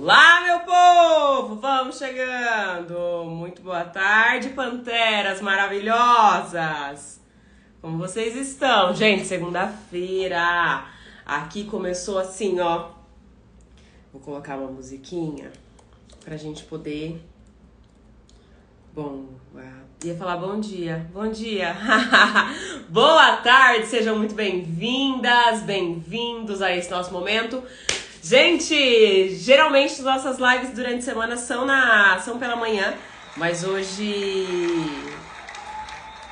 Olá, meu povo! Vamos chegando! Muito boa tarde, panteras maravilhosas! Como vocês estão? Gente, segunda-feira! Aqui começou assim, ó. Vou colocar uma musiquinha pra gente poder... ia falar bom dia. Bom dia! Boa tarde! Sejam muito bem-vindas, bem-vindos a esse nosso momento. Gente, geralmente nossas lives durante a semana são pela manhã, mas hoje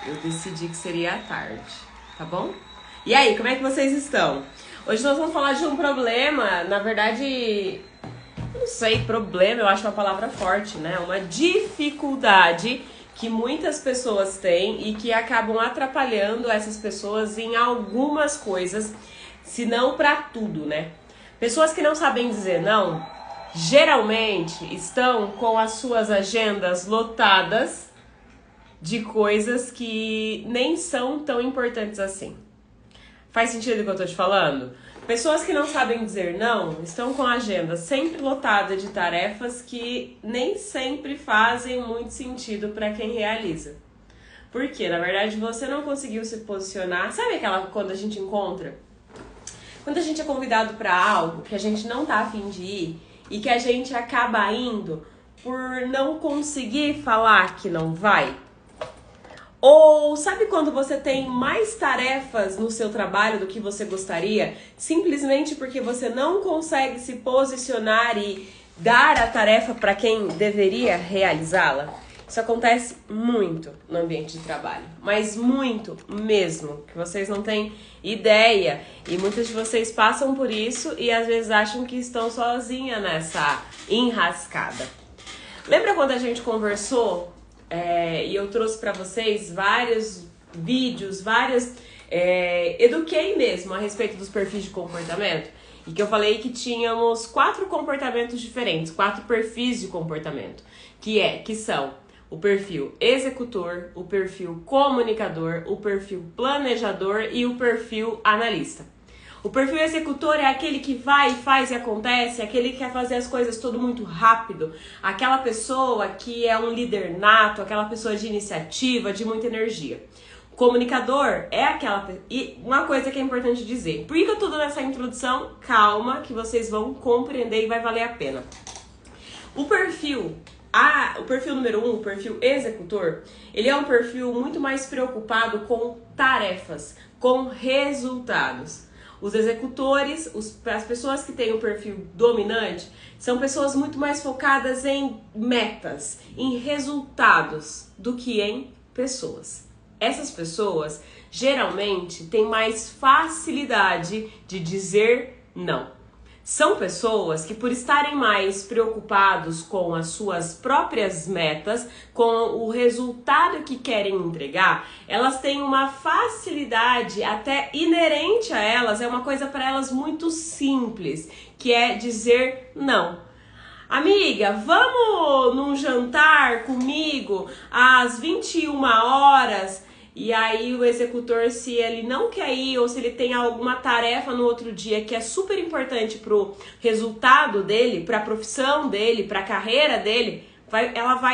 eu decidi que seria à tarde, tá bom? E aí, como é que vocês estão? Hoje nós vamos falar de um problema, na verdade, não sei, problema, eu acho uma palavra forte, né? Uma dificuldade que muitas pessoas têm e que acabam atrapalhando essas pessoas em algumas coisas, se não pra tudo, né? Pessoas que não sabem dizer não, geralmente estão com as suas agendas lotadas de coisas que nem são tão importantes assim. Faz sentido o que eu tô te falando? Pessoas que não sabem dizer não estão com a agenda sempre lotada de tarefas que nem sempre fazem muito sentido para quem realiza. Por quê? Na verdade, você não conseguiu se posicionar. Sabe aquela quando a gente encontra? Quando a gente é convidado para algo que a gente não tá afim de ir e que a gente acaba indo por não conseguir falar que não vai? Ou sabe quando você tem mais tarefas no seu trabalho do que você gostaria, simplesmente porque você não consegue se posicionar e dar a tarefa para quem deveria realizá-la? Isso acontece muito no ambiente de trabalho, mas muito mesmo, que vocês não têm ideia. E muitas de vocês passam por isso e às vezes acham que estão sozinhas nessa enrascada. Lembra quando a gente conversou e eu trouxe para vocês vários vídeos, eduquei mesmo a respeito dos perfis de comportamento? E que eu falei que tínhamos 4 comportamentos diferentes, 4 perfis de comportamento, que são o perfil executor, o perfil comunicador, o perfil planejador e o perfil analista. O perfil executor é aquele que vai, faz e acontece, aquele que quer fazer as coisas tudo muito rápido, aquela pessoa que é um líder nato, aquela pessoa de iniciativa, de muita energia. O comunicador é aquela... E uma coisa que é importante dizer, por que eu tô dando essa introdução? Calma, que vocês vão compreender e vai valer a pena. O perfil número 1, o perfil executor, ele é um perfil muito mais preocupado com tarefas, com resultados. Os executores, as pessoas que têm o perfil dominante, são pessoas muito mais focadas em metas, em resultados, do que em pessoas. Essas pessoas, geralmente, têm mais facilidade de dizer não. São pessoas que, por estarem mais preocupados com as suas próprias metas, com o resultado que querem entregar, elas têm uma facilidade até inerente a elas, é uma coisa para elas muito simples, que é dizer não. Amiga, vamos num jantar comigo às 21 horas... E aí o executor, se ele não quer ir ou se ele tem alguma tarefa no outro dia que é super importante pro resultado dele, pra profissão dele, pra carreira dele,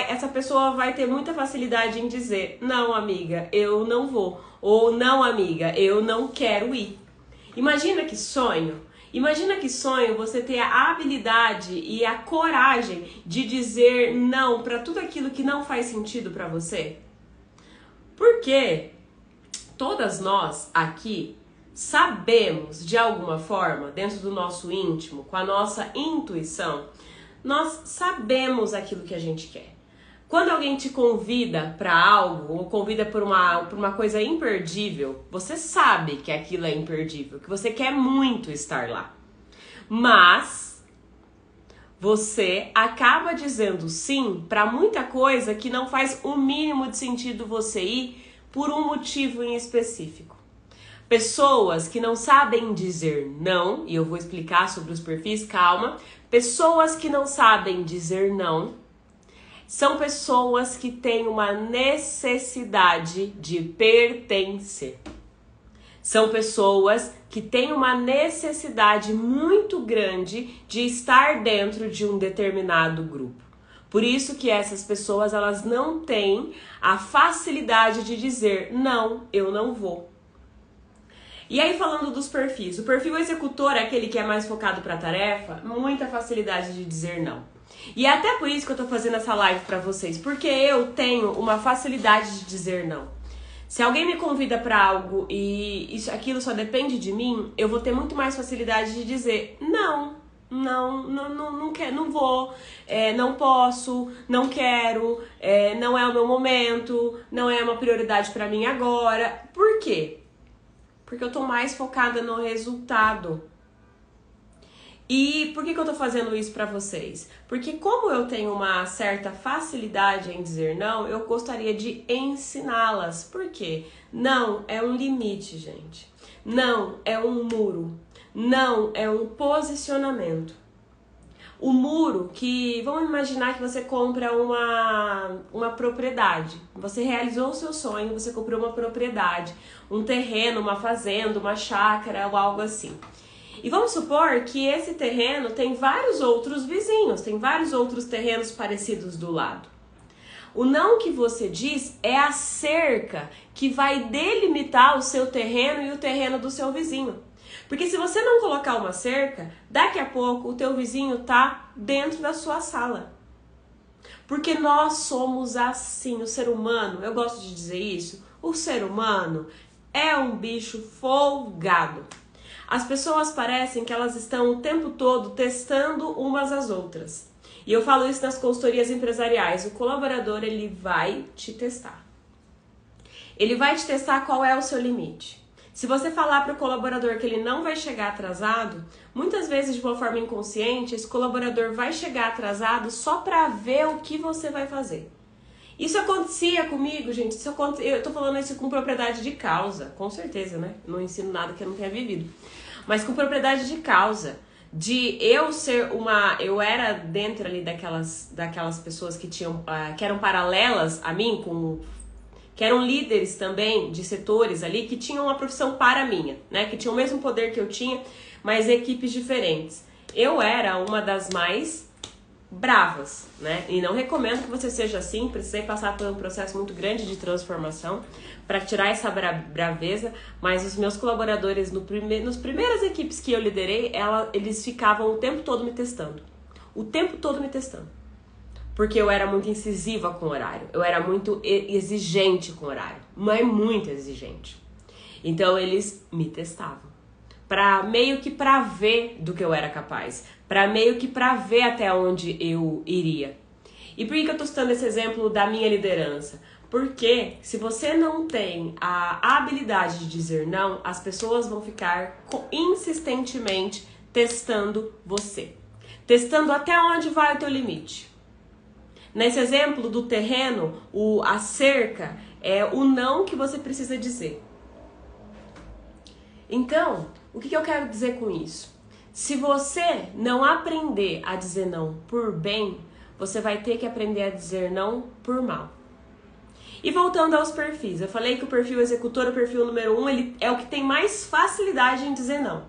essa pessoa vai ter muita facilidade em dizer: não, amiga, eu não vou. Ou não, amiga, eu não quero ir. Imagina que sonho. Imagina que sonho você ter a habilidade e a coragem de dizer não pra tudo aquilo que não faz sentido pra você. Porque todas nós aqui sabemos, de alguma forma, dentro do nosso íntimo, com a nossa intuição, nós sabemos aquilo que a gente quer. Quando alguém te convida para algo, ou convida por uma coisa imperdível, você sabe que aquilo é imperdível, que você quer muito estar lá. Mas você acaba dizendo sim para muita coisa que não faz o mínimo de sentido você ir por um motivo em específico. Pessoas que não sabem dizer não, e eu vou explicar sobre os perfis, calma. Pessoas que não sabem dizer não são pessoas que têm uma necessidade de pertencer. São pessoas que têm uma necessidade muito grande de estar dentro de um determinado grupo. Por isso que essas pessoas, elas não têm a facilidade de dizer, não, eu não vou. E aí, falando dos perfis, o perfil executor é aquele que é mais focado para a tarefa, muita facilidade de dizer não. E é até por isso que eu tô fazendo essa live para vocês, porque eu tenho uma facilidade de dizer não. Se alguém me convida para algo e aquilo só depende de mim, eu vou ter muito mais facilidade de dizer não. Não quero, não vou, não posso, não quero, não é o meu momento, não é uma prioridade para mim agora. Por quê? Porque eu tô mais focada no resultado. E por que eu tô fazendo isso pra vocês? Porque como eu tenho uma certa facilidade em dizer não, eu gostaria de ensiná-las. Por quê? Não é um limite, gente. Não é um muro. Não é um posicionamento. O muro que... Vamos imaginar que você compra uma propriedade. Você realizou o seu sonho, você comprou uma propriedade. Um terreno, uma fazenda, uma chácara ou algo assim. E vamos supor que esse terreno tem vários outros vizinhos, tem vários outros terrenos parecidos do lado. O não que você diz é a cerca que vai delimitar o seu terreno e o terreno do seu vizinho. Porque se você não colocar uma cerca, daqui a pouco o teu vizinho tá dentro da sua sala. Porque nós somos assim, o ser humano, eu gosto de dizer isso, o ser humano é um bicho folgado. As pessoas parecem que elas estão o tempo todo testando umas às outras. E eu falo isso nas consultorias empresariais. O colaborador, ele vai te testar. Ele vai te testar qual é o seu limite. Se você falar para o colaborador que ele não vai chegar atrasado, muitas vezes de uma forma inconsciente, esse colaborador vai chegar atrasado só para ver o que você vai fazer. Isso acontecia comigo, gente. Eu tô falando isso com propriedade de causa, com certeza, né? Não ensino nada que eu não tenha vivido. Mas com propriedade de causa. De eu ser uma... Eu era dentro ali daquelas pessoas que tinham... que eram paralelas a mim, que eram líderes também de setores ali, que tinham uma profissão para a minha, né? Que tinham o mesmo poder que eu tinha, mas equipes diferentes. Eu era uma das mais bravas, né? E não recomendo que você seja assim. Precisei passar por um processo muito grande de transformação para tirar essa braveza, mas os meus colaboradores nos primeiras equipes que eu liderei, eles ficavam o tempo todo me testando. O tempo todo me testando. Porque eu era muito incisiva com o horário. Eu era muito exigente com o horário. Mas muito exigente. Então eles me testavam. Meio que pra ver do que eu era capaz. Meio que pra ver até onde eu iria. E por que eu tô citando esse exemplo da minha liderança? Porque se você não tem a habilidade de dizer não, as pessoas vão ficar insistentemente testando você. Testando até onde vai o teu limite. Nesse exemplo do terreno, a cerca é o não que você precisa dizer. Então, o que eu quero dizer com isso? Se você não aprender a dizer não por bem, você vai ter que aprender a dizer não por mal. E voltando aos perfis, eu falei que o perfil executor, o perfil número 1, ele é o que tem mais facilidade em dizer não.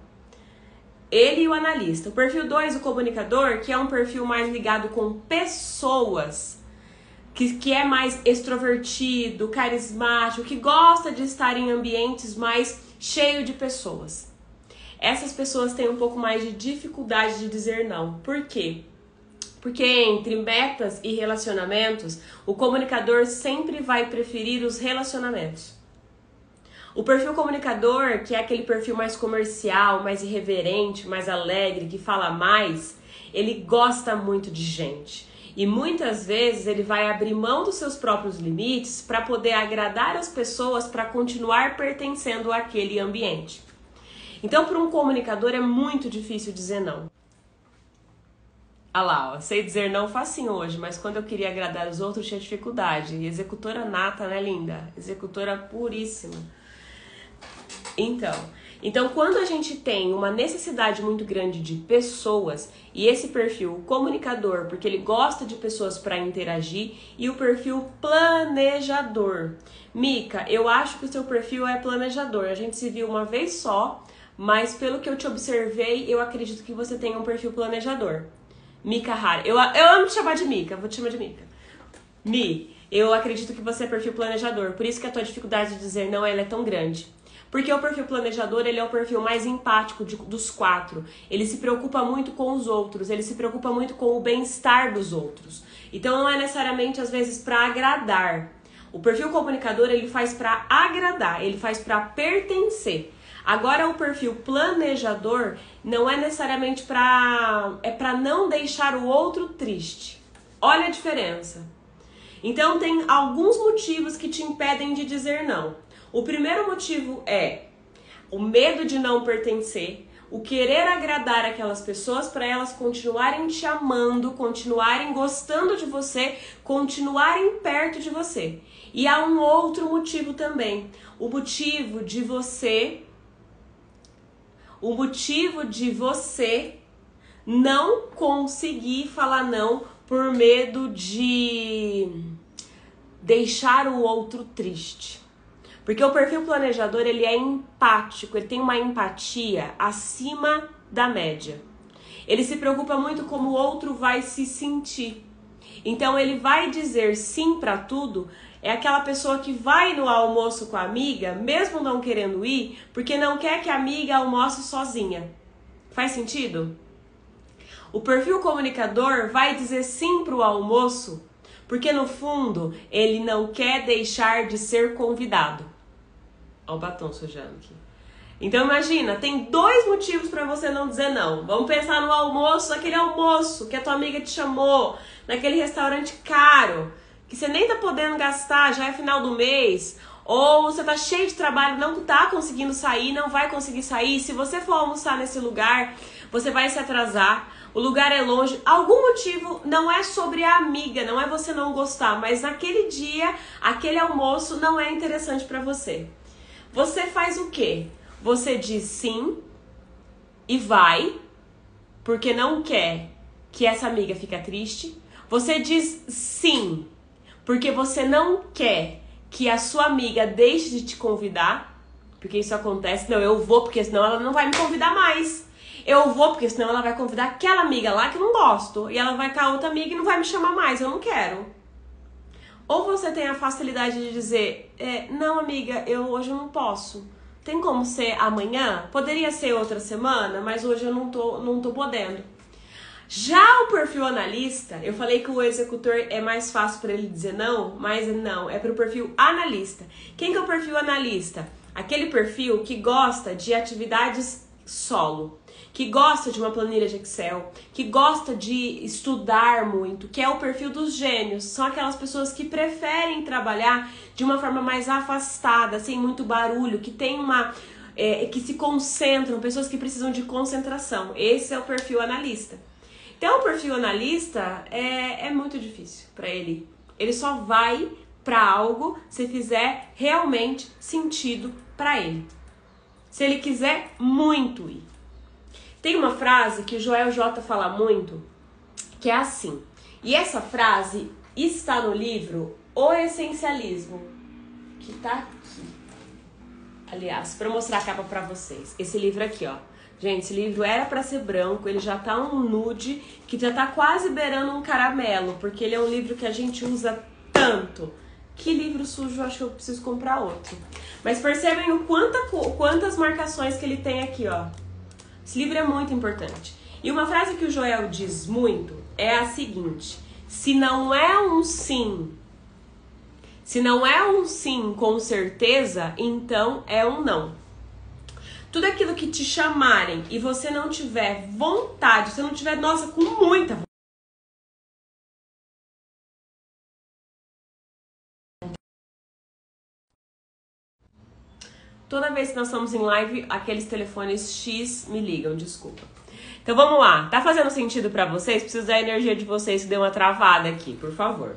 Ele e o analista. O perfil 2, o comunicador, que é um perfil mais ligado com pessoas, que é mais extrovertido, carismático, que gosta de estar em ambientes mais cheios de pessoas. Essas pessoas têm um pouco mais de dificuldade de dizer não. Por quê? Porque entre metas e relacionamentos, o comunicador sempre vai preferir os relacionamentos. O perfil comunicador, que é aquele perfil mais comercial, mais irreverente, mais alegre, que fala mais, ele gosta muito de gente. E muitas vezes ele vai abrir mão dos seus próprios limites para poder agradar as pessoas, para continuar pertencendo àquele ambiente. Então, para um comunicador é muito difícil dizer não. Ah lá, ó, sei dizer não facinho hoje, mas quando eu queria agradar os outros tinha dificuldade. E executora nata, né, linda? Executora puríssima. Então, Então, quando a gente tem uma necessidade muito grande de pessoas, e esse perfil comunicador, porque ele gosta de pessoas para interagir, e o perfil planejador. Mica, eu acho que o seu perfil é planejador. A gente se viu uma vez só, mas pelo que eu te observei, eu acredito que você tem um perfil planejador. Mica Hara. Eu amo te chamar de Mica, vou te chamar de Mica. Mi, eu acredito que você é perfil planejador, por isso que a tua dificuldade de dizer não ela é tão grande. Porque o perfil planejador, ele é o perfil mais empático dos 4. Ele se preocupa muito com os outros, ele se preocupa muito com o bem-estar dos outros. Então não é necessariamente, às vezes, para agradar. O perfil comunicador, ele faz para agradar, ele faz para pertencer. Agora, o perfil planejador não é necessariamente para não deixar o outro triste. Olha a diferença. Então, tem alguns motivos que te impedem de dizer não. O primeiro motivo é o medo de não pertencer, o querer agradar aquelas pessoas para elas continuarem te amando, continuarem gostando de você, continuarem perto de você. E há um outro motivo também, o motivo de você não conseguir falar não por medo de deixar o outro triste. Porque o perfil planejador, ele é empático, ele tem uma empatia acima da média. Ele se preocupa muito como o outro vai se sentir. Então ele vai dizer sim para tudo. É aquela pessoa que vai no almoço com a amiga, mesmo não querendo ir, porque não quer que a amiga almoce sozinha. Faz sentido? O perfil comunicador vai dizer sim para o almoço, porque no fundo ele não quer deixar de ser convidado. Olha o batom sujando aqui. Então imagina, tem 2 motivos para você não dizer não. Vamos pensar no almoço, aquele almoço que a tua amiga te chamou, naquele restaurante caro, que você nem tá podendo gastar, já é final do mês, ou você tá cheio de trabalho, não tá conseguindo sair, não vai conseguir sair. Se você for almoçar nesse lugar, você vai se atrasar, o lugar é longe. Algum motivo, não é sobre a amiga, não é você não gostar, mas naquele dia, aquele almoço não é interessante para você. Você faz o quê? Você diz sim e vai, porque não quer que essa amiga fique triste. Você diz sim, porque você não quer que a sua amiga deixe de te convidar, porque isso acontece. Não, eu vou porque senão ela não vai me convidar mais. Eu vou porque senão ela vai convidar aquela amiga lá que eu não gosto. E ela vai com a outra amiga e não vai me chamar mais, eu não quero. Ou você tem a facilidade de dizer, não amiga, hoje eu não posso. Tem como ser amanhã? Poderia ser outra semana, mas hoje eu não tô podendo. Já o perfil analista, eu falei que o executor é mais fácil para ele dizer não, mas não, é para o perfil analista. Quem que é o perfil analista? Aquele perfil que gosta de atividades solo, que gosta de uma planilha de Excel, que gosta de estudar muito, que é o perfil dos gênios. São aquelas pessoas que preferem trabalhar de uma forma mais afastada, sem muito barulho, que tem que se concentram, pessoas que precisam de concentração. Esse é o perfil analista. Então, o perfil analista é muito difícil para ele. Ele só vai para algo se fizer realmente sentido para ele. Se ele quiser muito ir. Tem uma frase que o Joel J fala muito, que é assim. E essa frase está no livro O Essencialismo, que tá aqui. Aliás, para mostrar a capa para vocês. Esse livro aqui, ó. Gente, esse livro era para ser branco, ele já tá um nude, que já tá quase beirando um caramelo, porque ele é um livro que a gente usa tanto. Que livro sujo, acho que eu preciso comprar outro. Mas percebem quantas marcações que ele tem aqui, ó. Esse livro é muito importante. E uma frase que o Joel diz muito é a seguinte: se não é um sim com certeza, então é um não. Tudo aquilo que te chamarem e você não tiver vontade, você não tiver, nossa, com muita vontade, toda vez que nós estamos em live, aqueles telefones X me ligam, desculpa. Então vamos lá, tá fazendo sentido pra vocês? Preciso da energia de vocês que deu uma travada aqui, por favor.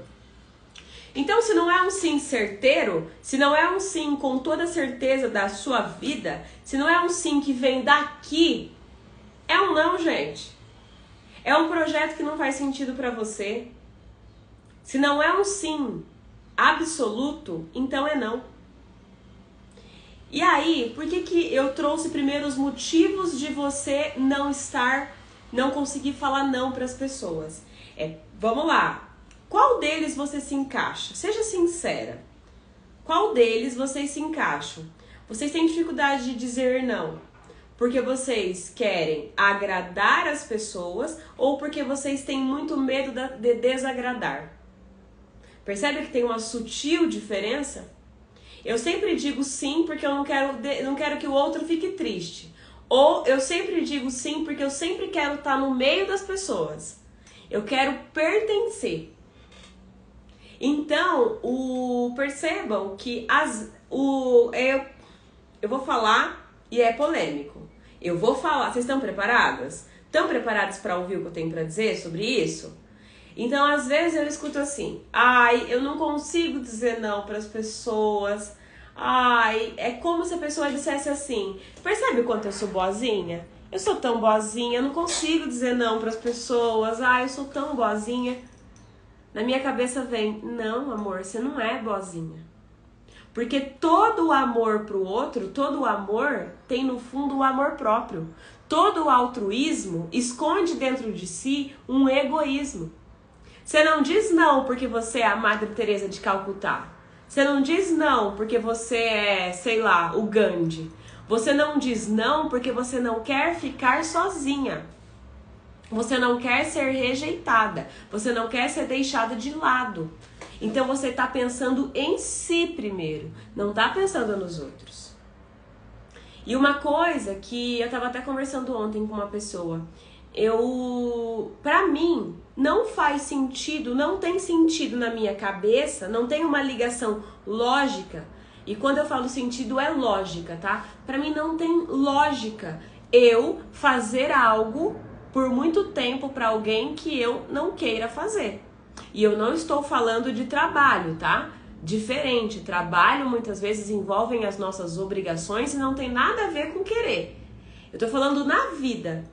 Então, se não é um sim certeiro, se não é um sim com toda a certeza da sua vida, se não é um sim que vem daqui, é um não, gente. É um projeto que não faz sentido para você. Se não é um sim absoluto, então é não. E aí, por que eu trouxe primeiro os motivos de você não conseguir falar não para as pessoas? Vamos lá. Qual deles você se encaixa? Seja sincera. Qual deles vocês se encaixam? Vocês têm dificuldade de dizer não porque vocês querem agradar as pessoas ou porque vocês têm muito medo de desagradar? Percebe que tem uma sutil diferença? Eu sempre digo sim porque eu não quero que o outro fique triste. Ou eu sempre digo sim porque eu sempre quero estar no meio das pessoas. Eu quero pertencer. Então, percebam que eu vou falar e é polêmico. Eu vou falar. Vocês estão preparadas? Estão preparadas para ouvir o que eu tenho para dizer sobre isso? Então, às vezes eu escuto assim: ai, eu não consigo dizer não para as pessoas. Ai, é como se a pessoa dissesse assim: percebe o quanto eu sou boazinha? Eu sou tão boazinha, eu não consigo dizer não para as pessoas. Ai, eu sou tão boazinha. Na minha cabeça vem: não, amor, você não é boazinha. Porque todo o amor pro outro, todo o amor tem no fundo o amor próprio. Todo o altruísmo esconde dentro de si um egoísmo. Você não diz não porque você é a Madre Teresa de Calcutá. Você não diz não porque você é, sei lá, o Gandhi. Você não diz não porque você não quer ficar sozinha. Você não quer ser rejeitada. Você não quer ser deixada de lado. Então você está pensando em si primeiro. Não está pensando nos outros. E uma coisa que eu estava até conversando ontem com uma pessoa. Pra mim, não faz sentido, não tem sentido na minha cabeça, não tem uma ligação lógica. E quando eu falo sentido, é lógica, tá? Pra mim não tem lógica eu fazer algo por muito tempo pra alguém que eu não queira fazer. E eu não estou falando de trabalho, tá? Diferente, trabalho muitas vezes envolvem as nossas obrigações e não tem nada a ver com querer. Eu tô falando na vida.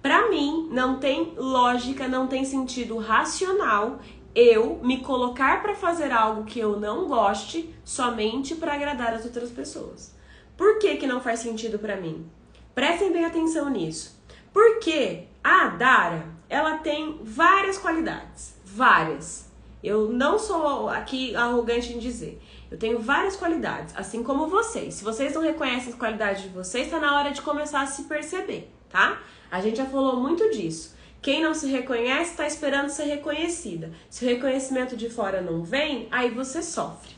Pra mim, não tem lógica, não tem sentido racional eu me colocar pra fazer algo que eu não goste somente pra agradar as outras pessoas. Por que não faz sentido pra mim? Prestem bem atenção nisso. Porque a Dara, ela tem várias qualidades. Várias. Eu não sou aqui arrogante em dizer. Eu tenho várias qualidades, assim como vocês. Se vocês não reconhecem as qualidades de vocês, tá na hora de começar a se perceber, tá? A gente já falou muito disso. Quem não se reconhece está esperando ser reconhecida. Se o reconhecimento de fora não vem, aí você sofre.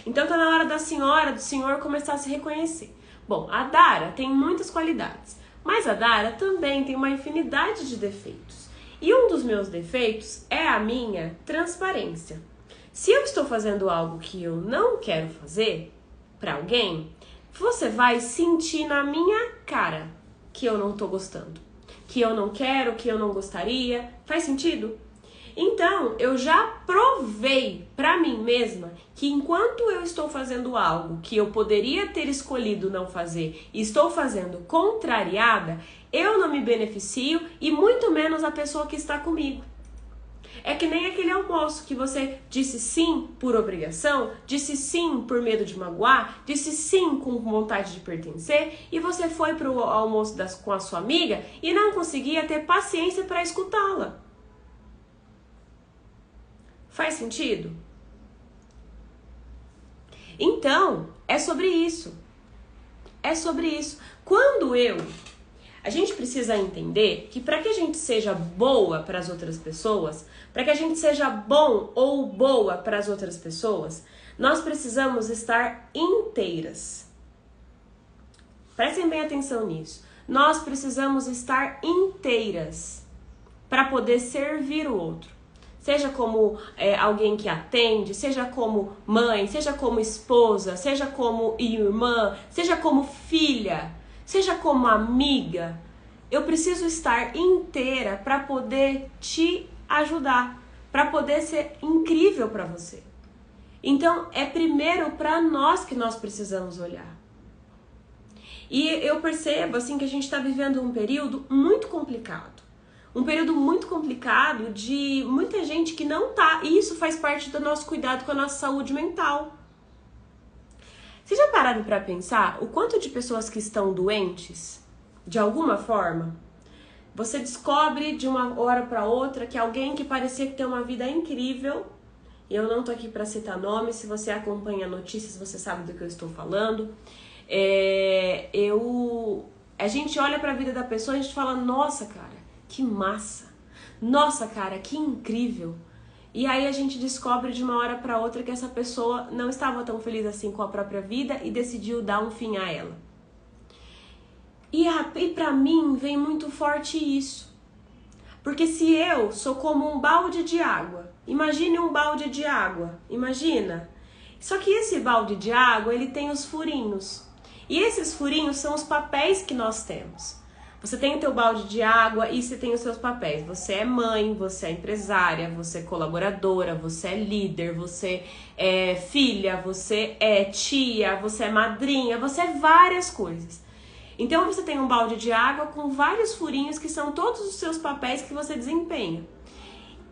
Então tá na hora da senhora, do senhor começar a se reconhecer. Bom, a Dara tem muitas qualidades, mas a Dara também tem uma infinidade de defeitos. E um dos meus defeitos é a minha transparência. Se eu estou fazendo algo que eu não quero fazer para alguém, você vai sentir na minha cara que eu não tô gostando, que eu não quero, que eu não gostaria. Faz sentido? Então, eu já provei pra mim mesma que enquanto eu estou fazendo algo que eu poderia ter escolhido não fazer e estou fazendo contrariada, eu não me beneficio e muito menos a pessoa que está comigo. É que nem aquele almoço que você disse sim por obrigação, disse sim por medo de magoar, disse sim com vontade de pertencer e você foi pro almoço com a sua amiga e não conseguia ter paciência para escutá-la. Faz sentido? Então, é sobre isso. É sobre isso. A gente precisa entender que para que a gente seja boa para as outras pessoas, para que a gente seja bom ou boa para as outras pessoas, nós precisamos estar inteiras. Prestem bem atenção nisso. Nós precisamos estar inteiras para poder servir o outro. Seja como alguém que atende, seja como mãe, seja como esposa, seja como irmã, seja como filha, seja como amiga. Eu preciso estar inteira para poder te ajudar, para poder ser incrível para você. Então, é primeiro para nós que nós precisamos olhar. E eu percebo assim que a gente está vivendo um período muito complicado. Um período muito complicado de muita gente que não tá. E isso faz parte do nosso cuidado com a nossa saúde mental. Vocês já pararam para pensar o quanto de pessoas que estão doentes, de alguma forma? Você descobre de uma hora para outra que alguém que parecia que tem uma vida incrível, e eu não tô aqui para citar nomes, se você acompanha notícias você sabe do que eu estou falando. A gente olha para a vida da pessoa e a gente fala, nossa cara, que massa, nossa cara, que incrível. E aí a gente descobre de uma hora para outra que essa pessoa não estava tão feliz assim com a própria vida e decidiu dar um fim a ela. E para mim vem muito forte isso. Porque se eu sou como um balde de água, imagine um balde de água, imagina. Só que esse balde de água, ele tem os furinhos. E esses furinhos são os papéis que nós temos. Você tem o teu balde de água e você tem os seus papéis. Você é mãe, você é empresária, você é colaboradora, você é líder, você é filha, você é tia, você é madrinha, você é várias coisas. Então você tem um balde de água com vários furinhos que são todos os seus papéis que você desempenha.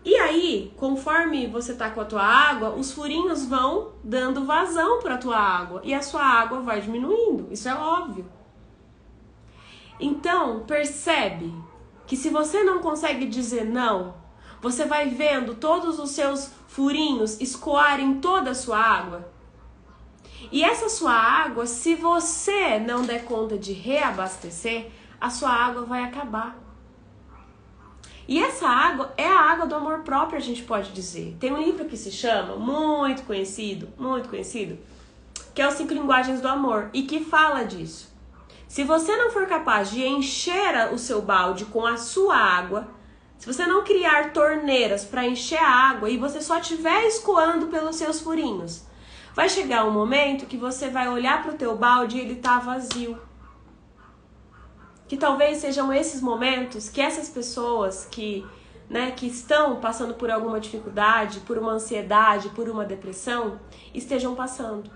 E aí, conforme você tá com a tua água, os furinhos vão dando vazão para a tua água e a sua água vai diminuindo. Isso é óbvio. Então, percebe que se você não consegue dizer não, você vai vendo todos os seus furinhos escoarem toda a sua água. E essa sua água, se você não der conta de reabastecer, a sua água vai acabar. E essa água é a água do amor próprio, a gente pode dizer. Tem um livro que se chama, muito conhecido, que é Os 5 Linguagens do Amor, e que fala disso. Se você não for capaz de encher o seu balde com a sua água, se você não criar torneiras para encher a água e você só estiver escoando pelos seus furinhos, vai chegar um momento que você vai olhar para o teu balde e ele tá vazio. Que talvez sejam esses momentos que essas pessoas que estão passando por alguma dificuldade, por uma ansiedade, por uma depressão, estejam passando.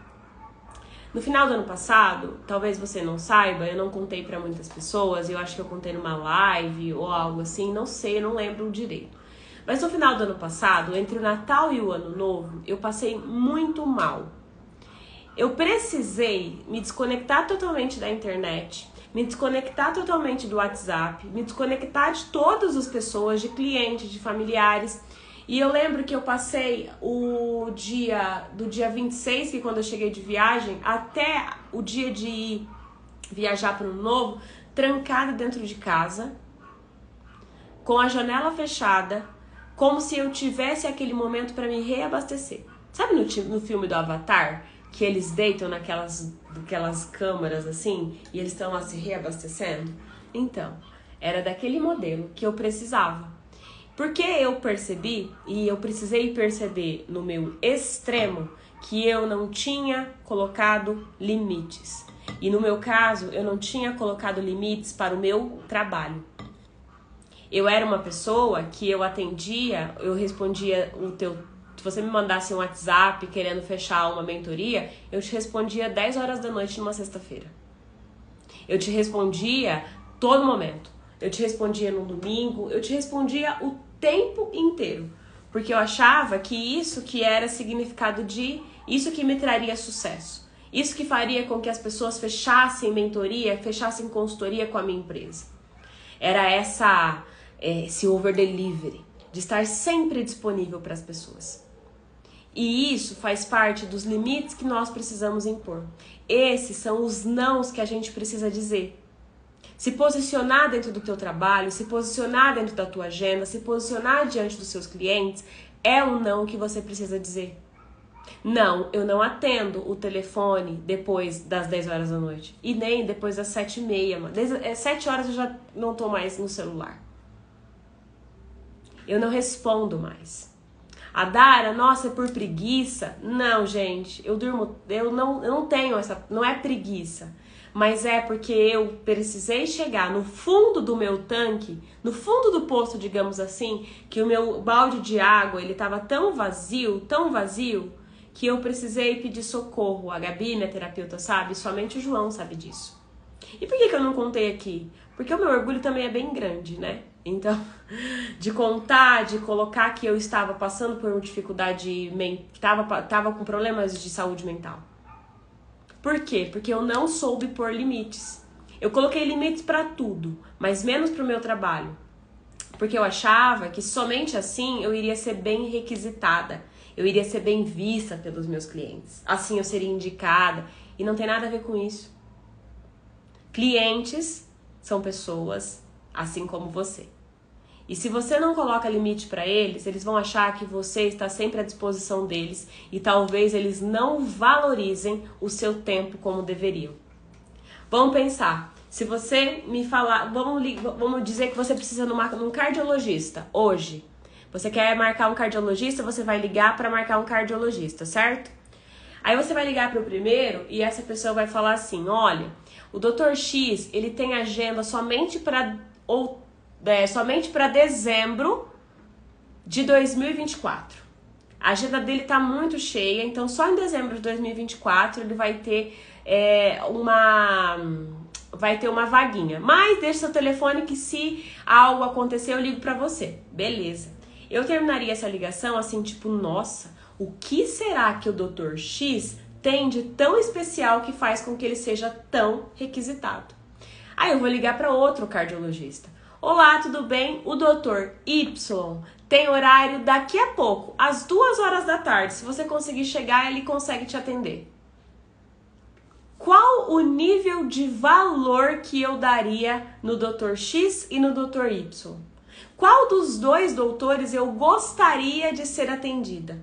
No final do ano passado, talvez você não saiba, eu não contei para muitas pessoas, eu acho que eu contei numa live ou algo assim, não sei, não lembro direito. Mas no final do ano passado, entre o Natal e o Ano Novo, eu passei muito mal. Eu precisei me desconectar totalmente da internet, me desconectar totalmente do WhatsApp, me desconectar de todas as pessoas, de clientes, de familiares. E eu lembro que eu passei do dia 26, que quando eu cheguei de viagem, até o dia de ir viajar para o Ano Novo, trancada dentro de casa, com a janela fechada, como se eu tivesse aquele momento para me reabastecer. Sabe no filme do Avatar, que eles deitam naquelas câmaras assim, e eles estão lá se reabastecendo? Então, era daquele modelo que eu precisava. Porque eu percebi, e eu precisei perceber no meu extremo, que eu não tinha colocado limites. E no meu caso, eu não tinha colocado limites para o meu trabalho. Eu era uma pessoa que eu atendia, eu respondia se você me mandasse um WhatsApp querendo fechar uma mentoria, eu te respondia 10 horas da noite numa sexta-feira. Eu te respondia todo momento. Eu te respondia no domingo, eu te respondia o tempo inteiro. Porque eu achava que isso que era significado isso que me traria sucesso. Isso que faria com que as pessoas fechassem mentoria, fechassem consultoria com a minha empresa. Era esse over delivery, de estar sempre disponível para as pessoas. E isso faz parte dos limites que nós precisamos impor. Esses são os nãos que a gente precisa dizer. Se posicionar dentro do teu trabalho, se posicionar dentro da tua agenda, se posicionar diante dos seus clientes, é um não que você precisa dizer. Não, eu não atendo o telefone depois das 10 horas da noite. E nem depois das 7h30. Desde 7 horas eu já não tô mais no celular. Eu não respondo mais. A Dara, nossa, é por preguiça? Não, gente, eu não tenho essa, não é preguiça. Mas é porque eu precisei chegar no fundo do meu tanque, no fundo do poço, digamos assim, que o meu balde de água, ele tava tão vazio, que eu precisei pedir socorro. A Gabi, minha terapeuta, sabe? Somente o João sabe disso. E por que eu não contei aqui? Porque o meu orgulho também é bem grande, né? Então, de contar, de colocar que eu estava passando por uma dificuldade, tava com problemas de saúde mental. Por quê? Porque eu não soube pôr limites. Eu coloquei limites para tudo, mas menos para o meu trabalho. Porque eu achava que somente assim eu iria ser bem requisitada. Eu iria ser bem vista pelos meus clientes. Assim eu seria indicada. E não tem nada a ver com isso. Clientes são pessoas assim como você. E se você não coloca limite para eles, eles vão achar que você está sempre à disposição deles e talvez eles não valorizem o seu tempo como deveriam. Vamos pensar, se você me falar, vamos dizer que você precisa num cardiologista hoje. Você quer marcar um cardiologista, você vai ligar para marcar um cardiologista, certo? Aí você vai ligar para o primeiro e essa pessoa vai falar assim, olha, o Dr. X, ele tem agenda somente para dezembro de 2024. A agenda dele tá muito cheia, então só em dezembro de 2024 ele vai ter uma vaguinha. Mas deixa seu telefone que se algo acontecer eu ligo pra você. Beleza. Eu terminaria essa ligação assim, tipo, nossa, o que será que o Dr. X tem de tão especial que faz com que ele seja tão requisitado? Aí eu vou ligar para outro cardiologista. Olá, tudo bem? O Dr. Y tem horário daqui a pouco, às 2 horas da tarde. Se você conseguir chegar, ele consegue te atender. Qual o nível de valor que eu daria no Dr. X e no Dr. Y? Qual dos dois doutores eu gostaria de ser atendida?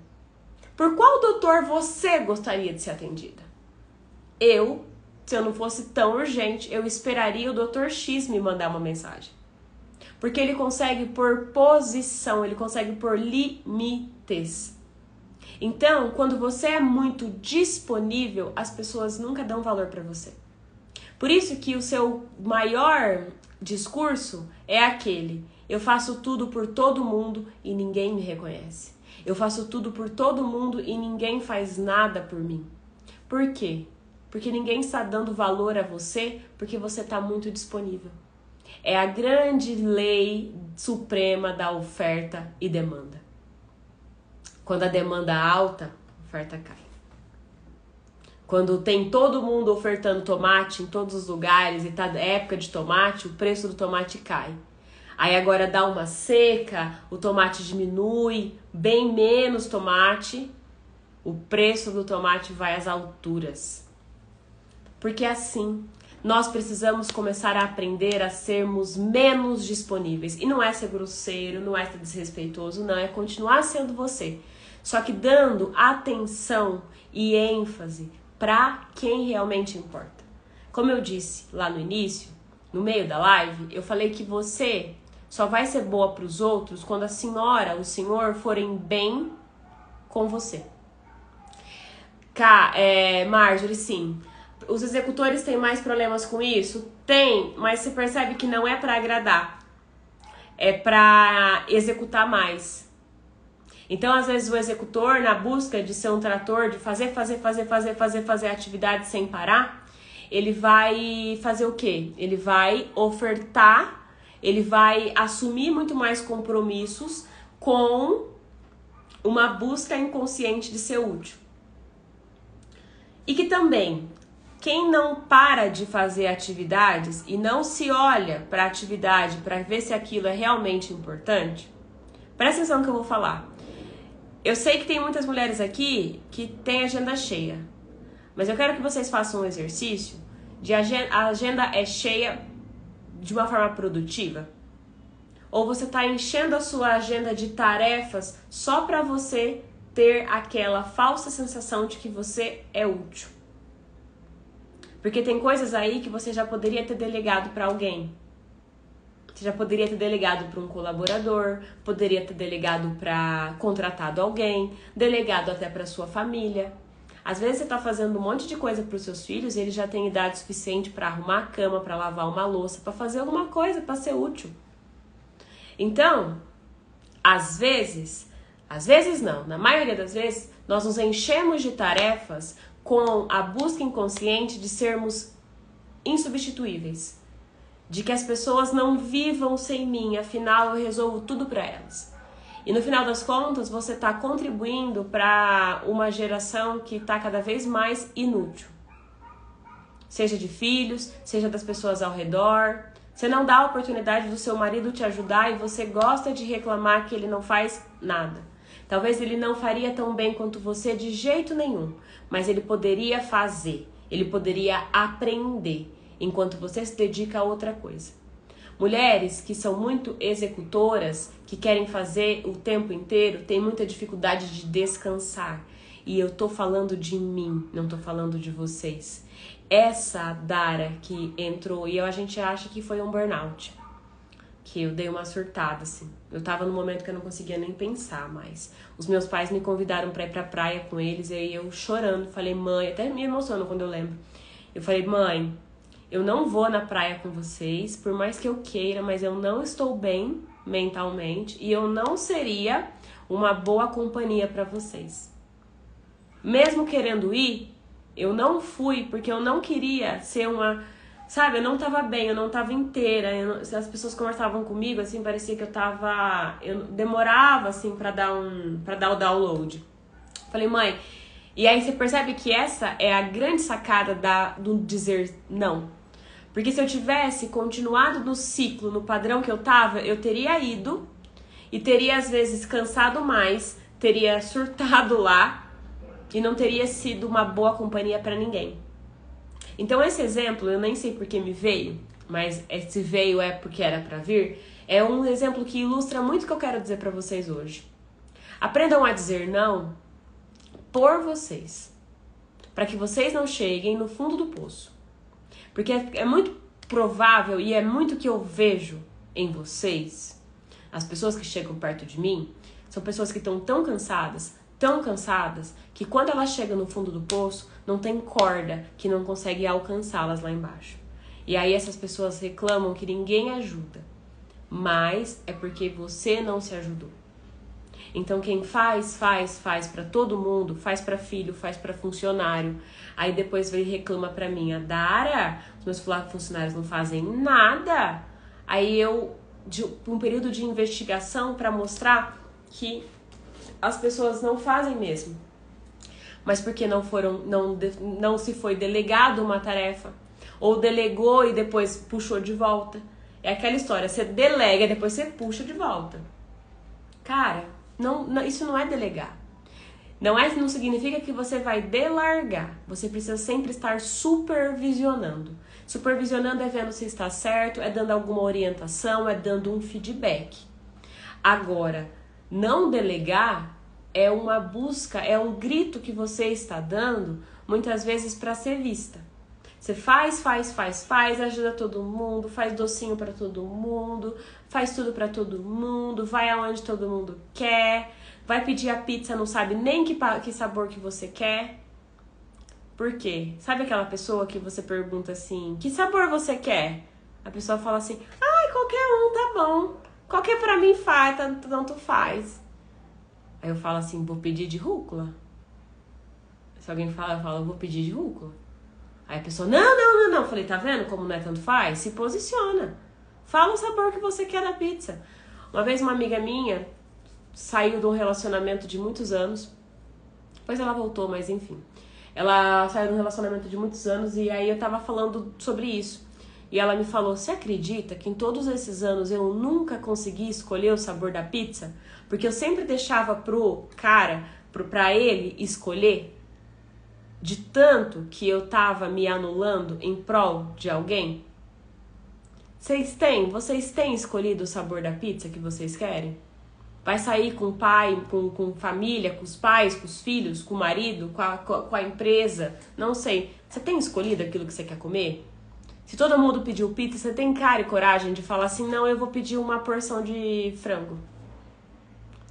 Por qual doutor você gostaria de ser atendida? Se eu não fosse tão urgente, eu esperaria o Dr. X me mandar uma mensagem. Porque ele consegue pôr posição, ele consegue pôr limites. Então, quando você é muito disponível, as pessoas nunca dão valor para você. Por isso que o seu maior discurso é aquele: eu faço tudo por todo mundo e ninguém me reconhece. Eu faço tudo por todo mundo e ninguém faz nada por mim. Por quê? Porque ninguém está dando valor a você porque você está muito disponível. É a grande lei suprema da oferta e demanda. Quando a demanda é alta, a oferta cai. Quando tem todo mundo ofertando tomate em todos os lugares e tá época de tomate, o preço do tomate cai. Aí agora dá uma seca, o tomate diminui, bem menos tomate, o preço do tomate vai às alturas. Porque é assim, nós precisamos começar a aprender a sermos menos disponíveis. E não é ser grosseiro, não é ser desrespeitoso, não, é continuar sendo você. Só que dando atenção e ênfase para quem realmente importa. Como eu disse lá no início, no meio da live, eu falei que você só vai ser boa para os outros quando a senhora, o senhor forem bem com você. Marjorie, sim. Os executores têm mais problemas com isso? Tem, mas você percebe que não é para agradar. É para executar mais. Então, às vezes, o executor, na busca de ser um trator, de fazer a atividade sem parar, ele vai fazer o quê? Ele vai ofertar, ele vai assumir muito mais compromissos com uma busca inconsciente de ser útil. E que também, quem não para de fazer atividades e não se olha para a atividade para ver se aquilo é realmente importante, presta atenção no que eu vou falar. Eu sei que tem muitas mulheres aqui que têm agenda cheia, mas eu quero que vocês façam um exercício de a agenda é cheia de uma forma produtiva? Ou você está enchendo a sua agenda de tarefas só para você ter aquela falsa sensação de que você é útil? Porque tem coisas aí que você já poderia ter delegado para alguém. Você já poderia ter delegado para um colaborador, poderia ter delegado para contratado alguém, delegado até para sua família. Às vezes você está fazendo um monte de coisa para os seus filhos e eles já têm idade suficiente para arrumar a cama, para lavar uma louça, para fazer alguma coisa, para ser útil. Então, às vezes não, na maioria das vezes, Nós nos enchemos de tarefas com a busca inconsciente de sermos insubstituíveis. De que as pessoas não vivam sem mim, afinal eu resolvo tudo para elas. E no final das contas, você está contribuindo para uma geração que está cada vez mais inútil. Seja de filhos, seja das pessoas ao redor. Você não dá a oportunidade do seu marido te ajudar e você gosta de reclamar que ele não faz nada. Talvez ele não faria tão bem quanto você de jeito nenhum, mas ele poderia fazer, ele poderia aprender, enquanto você se dedica a outra coisa. Mulheres que são muito executoras, que querem fazer o tempo inteiro, têm muita dificuldade de descansar. E eu tô falando de mim, não tô falando de vocês. Essa Dara que entrou, e a gente acha que foi um burnout. Que eu dei uma surtada, assim. Eu tava num momento que eu não conseguia nem pensar mais. Os meus pais me convidaram pra ir pra praia com eles, e aí eu chorando, falei, mãe, até me emociono quando eu lembro. Eu falei, mãe, eu não vou na praia com vocês, por mais que eu queira, mas eu não estou bem mentalmente e eu não seria uma boa companhia para vocês. Mesmo querendo ir, eu não fui porque eu não queria ser uma... Sabe, eu não tava bem, eu não tava inteira. Se as pessoas conversavam comigo, assim, parecia que eu tava... Eu demorava, assim, pra dar o download. Falei, mãe... E aí você percebe que essa é a grande sacada do dizer não. Porque se eu tivesse continuado no ciclo, no padrão que eu tava, eu teria ido e teria às vezes cansado mais, teria surtado lá e não teria sido uma boa companhia pra ninguém. Então esse exemplo, eu nem sei por que me veio, mas esse veio é porque era pra vir, é um exemplo que ilustra muito o que eu quero dizer pra vocês hoje. Aprendam a dizer não por vocês, para que vocês não cheguem no fundo do poço. Porque é muito provável e é muito que eu vejo em vocês, as pessoas que chegam perto de mim, são pessoas que estão tão cansadas, que quando elas chegam no fundo do poço, não tem corda que não consegue alcançá-las lá embaixo. E aí essas pessoas reclamam que ninguém ajuda, mas é porque você não se ajudou. Então quem faz para todo mundo, faz para filho, faz para funcionário. Aí depois vem e reclama para mim, a Dara, os meus funcionários não fazem nada. Aí eu, um período de investigação para mostrar que as pessoas não fazem mesmo. Mas porque não se foi delegado uma tarefa, ou delegou e depois puxou de volta. É aquela história, você delega e depois você puxa de volta. Cara, isso não é delegar. Não significa que você vai delargar. Você precisa sempre estar supervisionando. Supervisionando é vendo se está certo, é dando alguma orientação, é dando um feedback. Agora, não delegar é uma busca, é um grito que você está dando, muitas vezes para ser vista. Você faz, ajuda todo mundo, faz docinho pra todo mundo, faz tudo pra todo mundo, vai aonde todo mundo quer, vai pedir a pizza, não sabe nem que sabor que você quer. Por quê? Sabe aquela pessoa que você pergunta assim, que sabor você quer? A pessoa fala assim, ai, qualquer um, tá bom. Qualquer pra mim faz, tanto faz. Aí eu falo assim, vou pedir de rúcula. Se alguém fala, eu falo, vou pedir de rúcula. Aí a pessoa, não. Eu falei, tá vendo como não é tanto faz? Se posiciona. Fala o sabor que você quer da pizza. Uma vez uma amiga minha saiu de um relacionamento de muitos anos. Depois ela voltou, mas enfim. Ela saiu de um relacionamento de muitos anos e aí eu tava falando sobre isso. E ela me falou, você acredita que em todos esses anos eu nunca consegui escolher o sabor da pizza? Porque eu sempre deixava pra ele escolher. De tanto que eu tava me anulando em prol de alguém? Vocês têm escolhido o sabor da pizza que vocês querem? Vai sair com o pai, com família, com os pais, com os filhos, com o marido, com a empresa? Não sei. Você tem escolhido aquilo que você quer comer? Se todo mundo pediu pizza, você tem cara e coragem de falar assim, não, eu vou pedir uma porção de frango.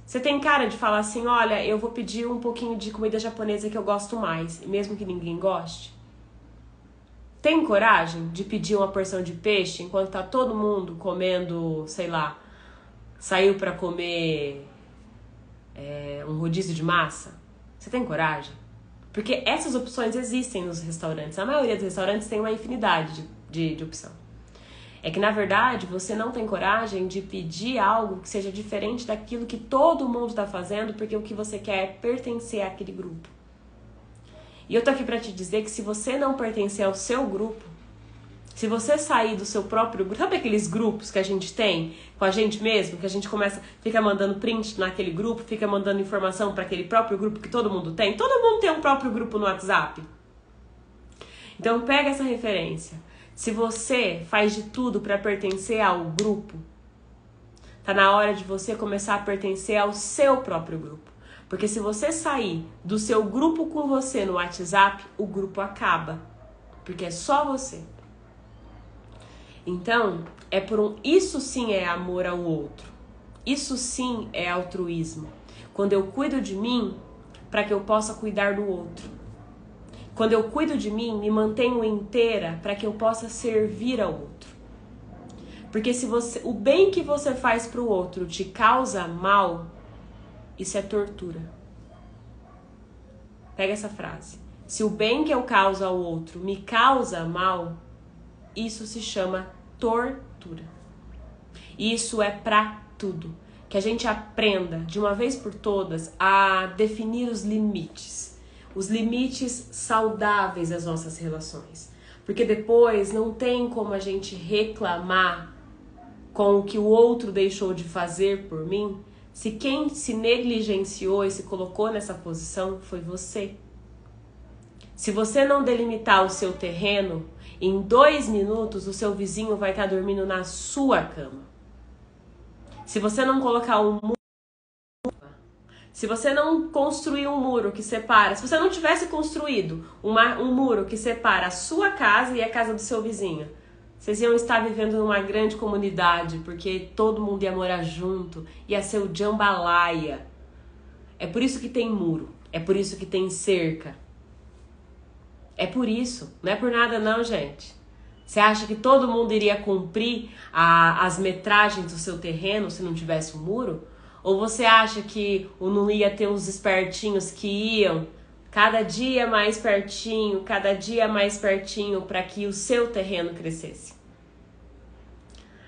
Você tem cara de falar assim, olha, eu vou pedir um pouquinho de comida japonesa que eu gosto mais, mesmo que ninguém goste? Tem coragem de pedir uma porção de peixe enquanto tá todo mundo comendo, sei lá, saiu pra comer um rodízio de massa? Você tem coragem? Porque essas opções existem nos restaurantes. A maioria dos restaurantes tem uma infinidade de opção. É que, na verdade, você não tem coragem de pedir algo que seja diferente daquilo que todo mundo está fazendo, porque o que você quer é pertencer àquele grupo. E eu tô aqui para te dizer que se você não pertencer ao seu grupo, se você sair do seu próprio grupo, sabe aqueles grupos que a gente tem com a gente mesmo, que a gente fica mandando print naquele grupo, fica mandando informação para aquele próprio grupo que todo mundo tem? Todo mundo tem um próprio grupo no WhatsApp. Então pega essa referência. Se você faz de tudo para pertencer ao grupo, tá na hora de você começar a pertencer ao seu próprio grupo. Porque se você sair do seu grupo com você no WhatsApp, o grupo acaba. Porque é só você. Então, isso sim é amor ao outro. Isso sim é altruísmo. Quando eu cuido de mim, para que eu possa cuidar do outro. Quando eu cuido de mim, me mantenho inteira para que eu possa servir ao outro. Porque se o bem que você faz para o outro te causa mal, isso é tortura. Pega essa frase. Se o bem que eu causo ao outro me causa mal, isso se chama tortura. Isso é pra tudo. Que a gente aprenda, de uma vez por todas, a definir os limites. Os limites saudáveis das nossas relações. Porque depois não tem como a gente reclamar com o que o outro deixou de fazer por mim, se quem se negligenciou e se colocou nessa posição foi você. Se você não delimitar o seu terreno, em 2 minutos o seu vizinho vai estar dormindo na sua cama. Se você não colocar um muro, se você não construir um muro que separa, se você não tivesse construído um muro que separa a sua casa e a casa do seu vizinho, vocês iam estar vivendo numa grande comunidade, porque todo mundo ia morar junto, ia ser o jambalaya. É por isso que tem muro, é por isso que tem cerca. É por isso, não é por nada não, gente. Você acha que todo mundo iria cumprir as metragens do seu terreno se não tivesse um muro? Ou você acha que não ia ter os espertinhos que iam cada dia mais pertinho para que o seu terreno crescesse?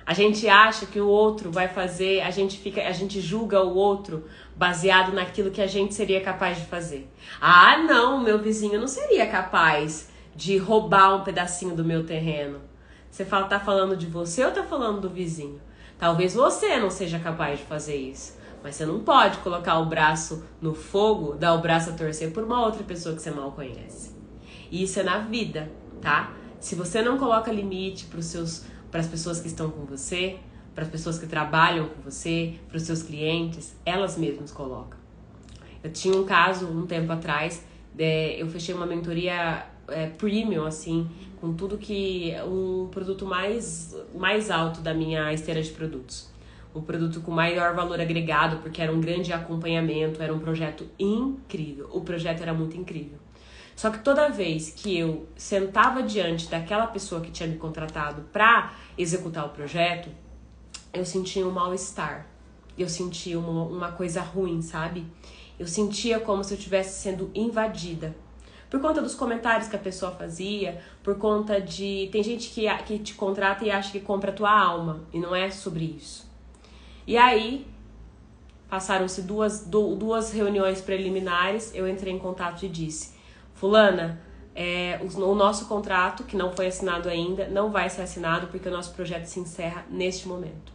A gente acha que o outro vai fazer, a gente julga o outro baseado naquilo que a gente seria capaz de fazer. Ah, não, meu vizinho não seria capaz de roubar um pedacinho do meu terreno. Você tá falando de você ou tá falando do vizinho? Talvez você não seja capaz de fazer isso, mas você não pode colocar o braço no fogo, dar o braço a torcer por uma outra pessoa que você mal conhece. E isso é na vida, tá? Se você não coloca limite para as pessoas que estão com você, para as pessoas que trabalham com você, para os seus clientes, elas mesmas colocam. Eu tinha um caso, um tempo atrás, eu fechei uma mentoria premium, assim, com tudo que... um produto mais alto da minha esteira de produtos. Um produto com maior valor agregado, porque era um grande acompanhamento, era um projeto incrível. O projeto era muito incrível. Só que toda vez que eu sentava diante daquela pessoa que tinha me contratado para executar o projeto, eu sentia um mal-estar. Eu sentia uma coisa ruim, sabe? Eu sentia como se eu estivesse sendo invadida. Por conta dos comentários que a pessoa fazia, por conta de... Tem gente que te contrata e acha que compra a tua alma, e não é sobre isso. E aí, passaram-se duas reuniões preliminares, eu entrei em contato e disse: Fulana, o nosso contrato, que não foi assinado ainda, não vai ser assinado porque o nosso projeto se encerra neste momento.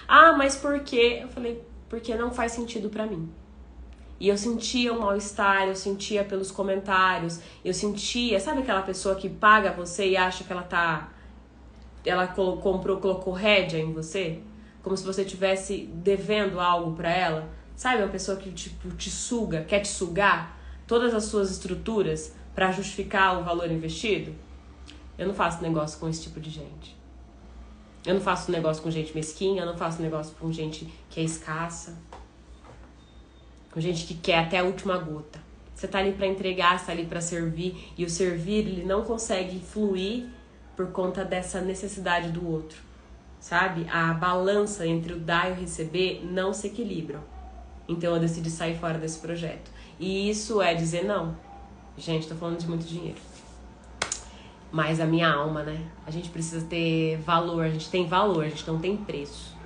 Ah, mas por quê? Eu falei, porque não faz sentido pra mim. E eu sentia um mal-estar, eu sentia pelos comentários, eu sentia, sabe aquela pessoa que paga você e acha que ela colocou rédea em você? Como se você estivesse devendo algo pra ela? Sabe, uma pessoa que te suga, quer te sugar todas as suas estruturas pra justificar o valor investido? Eu não faço negócio com esse tipo de gente. Eu não faço negócio com gente mesquinha, eu não faço negócio com gente que é escassa, com gente que quer até a última gota. Você tá ali pra entregar, você tá ali pra servir, e o servir, ele não consegue fluir por conta dessa necessidade do outro, sabe? A balança entre o dar e o receber não se equilibram. Então eu decidi sair fora desse projeto. E isso é dizer não. Gente, tô falando de muito dinheiro. Mas a minha alma, né? A gente precisa ter valor, a gente tem valor, a gente não tem preço.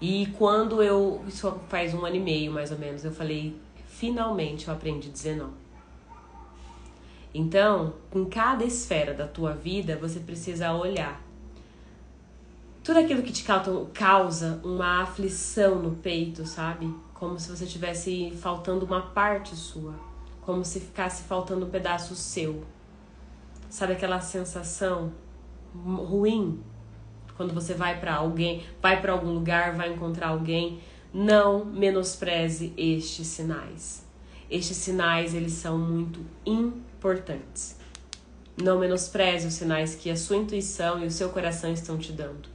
E quando isso faz 1 ano e meio mais ou menos, eu falei, finalmente eu aprendi a dizer não. Então, em cada esfera da tua vida, você precisa olhar tudo aquilo que te causa uma aflição no peito, sabe? Como se você tivesse faltando uma parte sua. Como se ficasse faltando um pedaço seu. Sabe aquela sensação ruim? Quando você vai pra algum lugar, vai encontrar alguém. Não menospreze estes sinais. Estes sinais, eles são muito importantes. Não menospreze os sinais que a sua intuição e o seu coração estão te dando.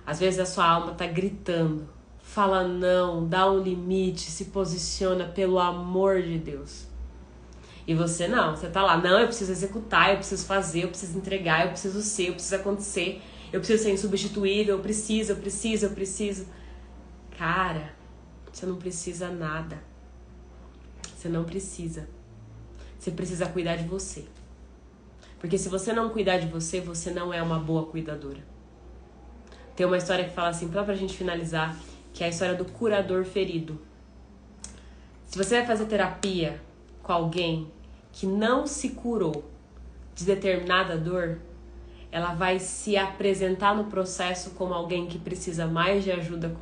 Às vezes a sua alma está gritando. Fala não, dá um limite, se posiciona pelo amor de Deus. E você não, você tá lá, não, eu preciso executar, eu preciso fazer, eu preciso entregar, eu preciso ser, eu preciso acontecer, eu preciso ser insubstituível, eu preciso. Cara, você não precisa nada. Você não precisa. Você precisa cuidar de você. Porque se você não cuidar de você, você não é uma boa cuidadora. Tem uma história que fala assim, só pra gente finalizar, que é a história do curador ferido. Se você vai fazer terapia com alguém que não se curou de determinada dor, ela vai se apresentar no processo como alguém que precisa mais de ajuda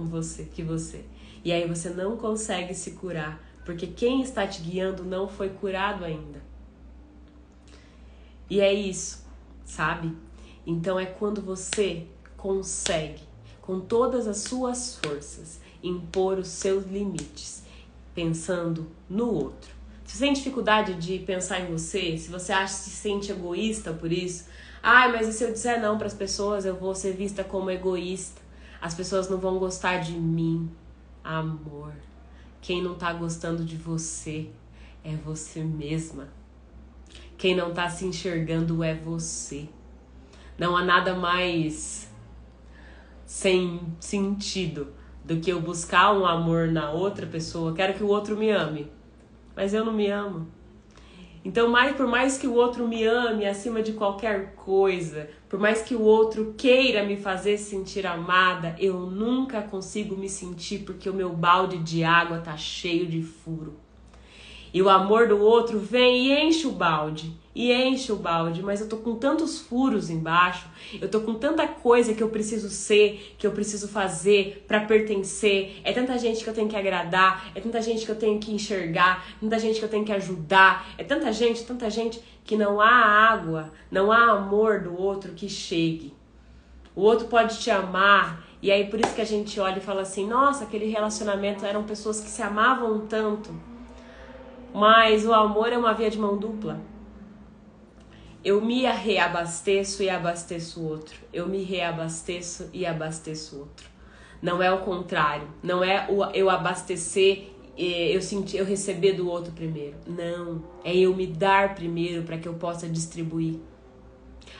que você. E aí você não consegue se curar, porque quem está te guiando não foi curado ainda. E é isso, sabe? Então é quando você consegue, com todas as suas forças, impor os seus limites, pensando no outro. Se você tem dificuldade de pensar em você, se você se sente egoísta por isso, mas e se eu disser não para as pessoas, eu vou ser vista como egoísta, as pessoas não vão gostar de mim. Amor, quem não tá gostando de você é você mesma. Quem não tá se enxergando é você. Não há nada mais sem sentido do que eu buscar um amor na outra pessoa. Quero que o outro me ame, mas eu não me amo. Então, por mais que o outro me ame acima de qualquer coisa, por mais que o outro queira me fazer sentir amada, eu nunca consigo me sentir porque o meu balde de água tá cheio de furo. E o amor do outro vem e enche o balde, mas eu tô com tantos furos embaixo, eu tô com tanta coisa que eu preciso ser, que eu preciso fazer pra pertencer, é tanta gente que eu tenho que agradar, é tanta gente que eu tenho que enxergar, é tanta gente que eu tenho que ajudar, é tanta gente que não há água, não há amor do outro que chegue. O outro pode te amar, e aí por isso que a gente olha e fala assim, nossa, aquele relacionamento eram pessoas que se amavam tanto. Mas o amor é uma via de mão dupla. Eu me reabasteço e abasteço o outro. Eu me reabasteço e abasteço o outro. Não é o contrário. Não é eu abastecer, eu receber do outro primeiro. Não. É eu me dar primeiro para que eu possa distribuir.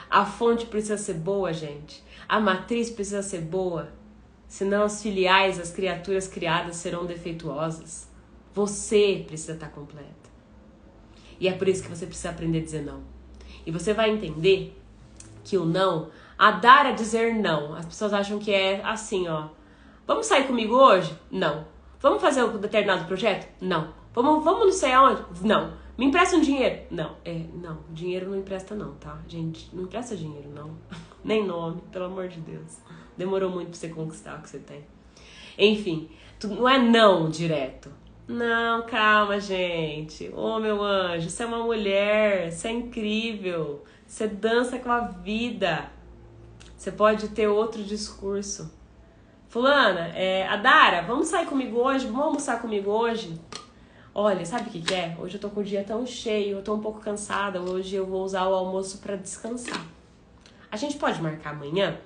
A fonte precisa ser boa, gente. A matriz precisa ser boa. Senão as filiais, as criaturas criadas serão defeituosas. Você precisa estar completa. E é por isso que você precisa aprender a dizer não. E você vai entender que o não, a dar a dizer não. As pessoas acham que é assim, ó. Vamos sair comigo hoje? Não. Vamos fazer um determinado projeto? Não. Vamos não sei aonde? Não. Me empresta um dinheiro? Não. Não. Dinheiro não empresta não, tá? Gente, não empresta dinheiro, não. Nem nome, pelo amor de Deus. Demorou muito pra você conquistar o que você tem. Enfim, não é não direto. Não, calma, gente. Ô, meu anjo, você é uma mulher, você é incrível. Você dança com a vida. Você pode ter outro discurso. Fulana, Adara, vamos sair comigo hoje? Vamos almoçar comigo hoje? Olha, sabe o que é? Hoje eu tô com o dia tão cheio, eu tô um pouco cansada. Hoje eu vou usar o almoço pra descansar. A gente pode marcar amanhã?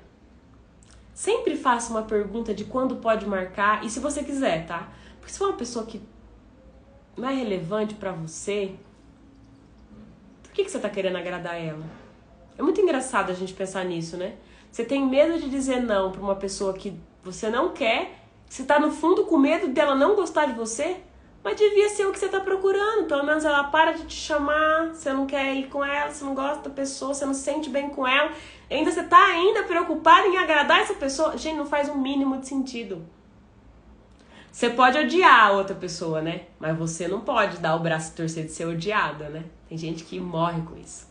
Sempre faça uma pergunta de quando pode marcar e se você quiser, tá? Porque se for uma pessoa que não é relevante pra você, por que você tá querendo agradar ela? É muito engraçado a gente pensar nisso, né? Você tem medo de dizer não pra uma pessoa que você não quer, Você tá no fundo com medo dela não gostar de você? Mas devia ser o que você tá procurando. Pelo menos ela para de te chamar, você não quer ir com ela, você não gosta da pessoa, você não se sente bem com ela. Ainda você tá preocupado em agradar essa pessoa. Gente, não faz um mínimo de sentido. Você pode odiar a outra pessoa, né? Mas você não pode dar o braço e torcer de ser odiada, né? Tem gente que morre com isso.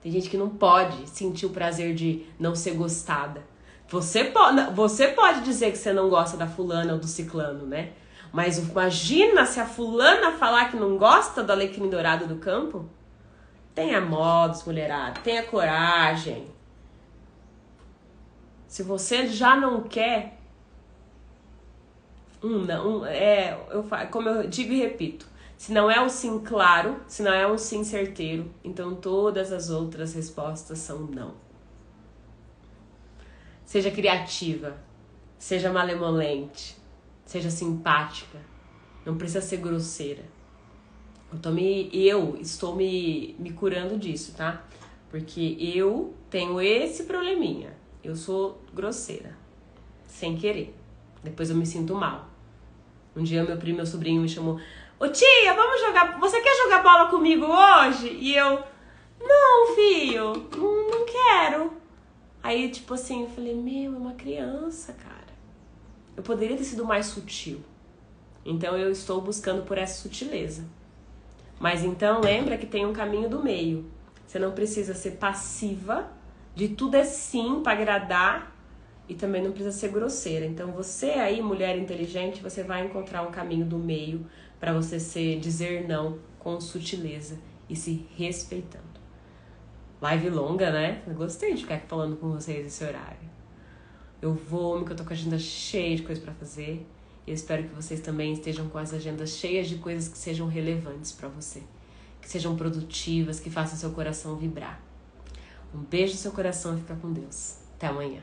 Tem gente que não pode sentir o prazer de não ser gostada. Você pode dizer que você não gosta da fulana ou do ciclano, né? Mas imagina se a fulana falar que não gosta do alecrim dourado do campo. Tenha modos, mulherada. Tenha coragem. Se você já não quer... como eu digo e repito. Se não é um sim claro, se não é um sim certeiro, então todas as outras respostas são não. Seja criativa. Seja malemolente. Seja simpática. Não precisa ser grosseira. Eu estou me curando disso, tá? Porque eu tenho esse probleminha. Eu sou grosseira. Sem querer. Depois eu me sinto mal. Um dia meu sobrinho me chamou. Ô tia, vamos jogar... Você quer jogar bola comigo hoje? E eu... Não, filho. Não quero. Aí, tipo assim, eu falei... é uma criança, cara. Eu poderia ter sido mais sutil. Então eu estou buscando por essa sutileza. Mas então lembra que tem um caminho do meio. Você não precisa ser passiva, de tudo é sim para agradar, e também não precisa ser grosseira. Então você aí, mulher inteligente, você vai encontrar um caminho do meio para você dizer não com sutileza e se respeitando. Live longa, né? Eu gostei de ficar aqui falando com vocês esse horário. Eu vou, porque eu tô com a agenda cheia de coisas pra fazer. E eu espero que vocês também estejam com as agendas cheias de coisas que sejam relevantes pra você. Que sejam produtivas, que façam seu coração vibrar. Um beijo no seu coração e fica com Deus. Até amanhã.